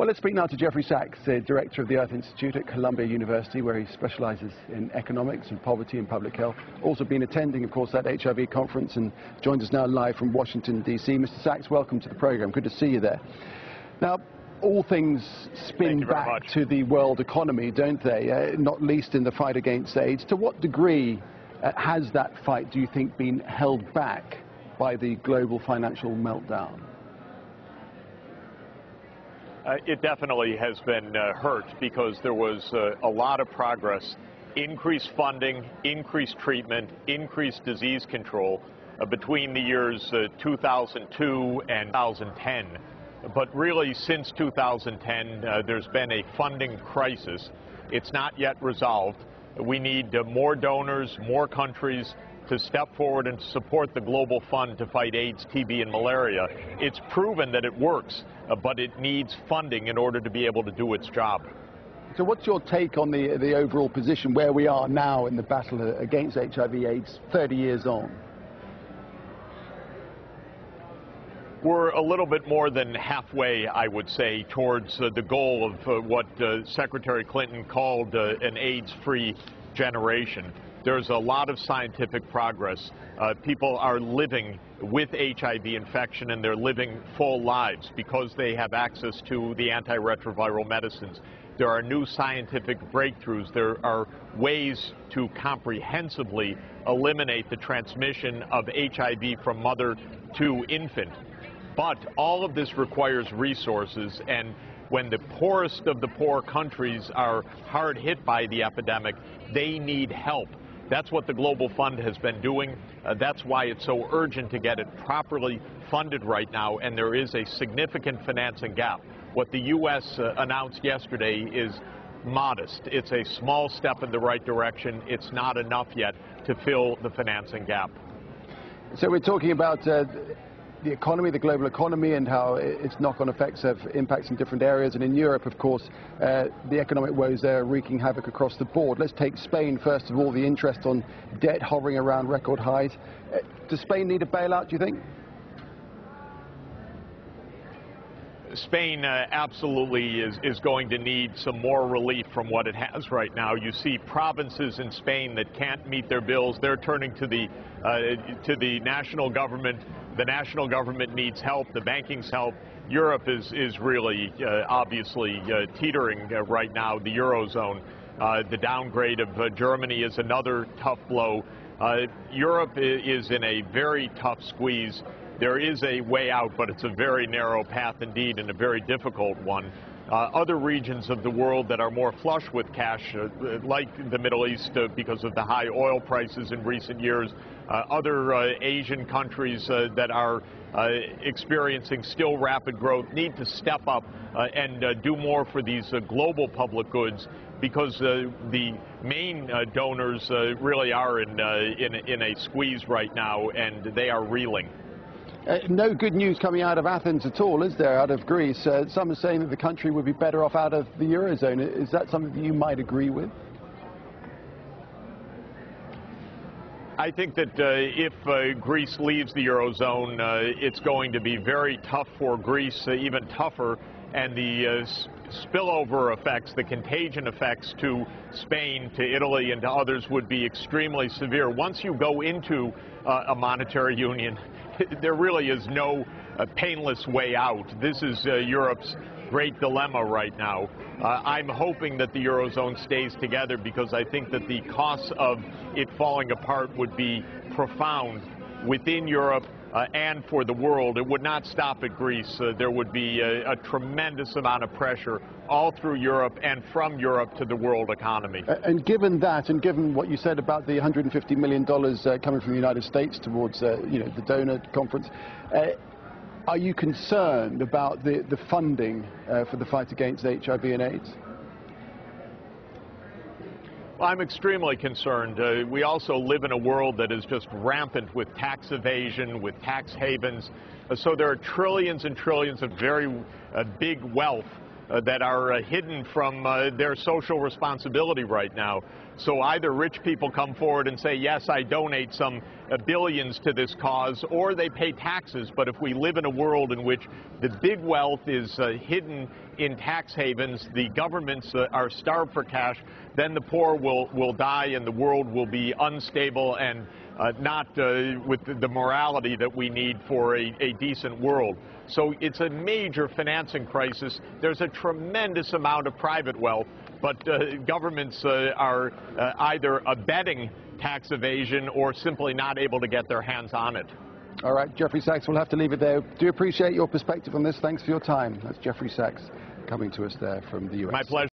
Well, let's speak now to Jeffrey Sachs, the director of the Earth Institute at Columbia University, where he specializes in economics and poverty and public health. Also been attending, of course, that HIV conference and joins us now live from Washington, D.C. Mr. Sachs, welcome to the program. Good to see you there. Now, all things spin back to the world economy, don't they? Not least in the fight against AIDS. To what degree has that fight, do you think, been held back by the global financial meltdown? It definitely has been hurt because there was a lot of progress, increased funding, increased treatment, increased disease control between the years 2002 and 2010. But really, since 2010, there's been a funding crisis. It's not yet resolved. We need more donors, more countries to step forward and support the global fund to fight AIDS, TB, and malaria. It's proven that it works, but it needs funding in order to be able to do its job. So what's your take on the overall position where we are now in the battle against HIV/AIDS 30 years on? We're a little bit more than halfway, I would say, towards the goal of what Secretary Clinton called an AIDS-free generation. There's a lot of scientific progress. People are living with HIV infection, and they're living full lives because they have access to the antiretroviral medicines. There are new scientific breakthroughs. There are ways to comprehensively eliminate the transmission of HIV from mother to infant. But all of this requires resources, and when the poorest of the poor countries are hard hit by the epidemic, they need help. That's what the Global Fund has been doing. That's why it's so urgent to get it properly funded right now, and there is a significant financing gap. What the U.S. announced yesterday is modest. It's a small step in the right direction. It's not enough yet to fill the financing gap. So we're talking about the economy, the global economy, and how its knock-on effects have impacts in different areas. And in Europe, of course, the economic woes there are wreaking havoc across the board. Let's take Spain, first of all, the interest on debt hovering around record highs. Does Spain need a bailout, do you think? Spain absolutely is going to need some more relief from what it has right now. You see provinces in Spain that can't meet their bills. They're turning to the national government. The national government needs help. The banking's help. Europe is really obviously teetering right now, the Eurozone. The downgrade of Germany is another tough blow. Europe is in a very tough squeeze. There is a way out, but it's a very narrow path indeed, and a very difficult one. Other regions of the world that are more flush with cash, like the Middle East because of the high oil prices in recent years, other Asian countries that are experiencing still rapid growth need to step up and do more for these global public goods, because the main donors really are in a squeeze right now, and they are reeling. No good news coming out of Athens at all, is there, out of Greece? Some are saying that the country would be better off out of the Eurozone. Is that something that you might agree with? I think that if Greece leaves the Eurozone, it's going to be very tough for Greece, even tougher, and the spillover effects, the contagion effects to Spain, to Italy, and to others would be extremely severe. Once you go into a monetary union, there really is no painless way out. This is Europe's great dilemma right now. I'm hoping that the Eurozone stays together, because I think that the costs of it falling apart would be profound within Europe and for the world. It would not stop at Greece. There would be a tremendous amount of pressure all through Europe and from Europe to the world economy. And given that, and given what you said about the $150 million coming from the United States towards the donor conference, are you concerned about the funding for the fight against HIV and AIDS? Well, I'm extremely concerned. We also live in a world that is just rampant with tax evasion, with tax havens. So there are trillions and trillions of very big wealth that are hidden from their social responsibility right now. So either rich people come forward and say, yes, I donate some billions to this cause, or they pay taxes. But if we live in a world in which the big wealth is hidden in tax havens, the governments are starved for cash, then the poor will die and the world will be unstable and not with the morality that we need for a decent world. So it's a major financing crisis. There's a tremendous amount of private wealth, but governments are either abetting tax evasion or simply not able to get their hands on it. All right, Jeffrey Sachs, we'll have to leave it there. Do appreciate your perspective on this. Thanks for your time. That's Jeffrey Sachs coming to us there from the U.S. My pleasure.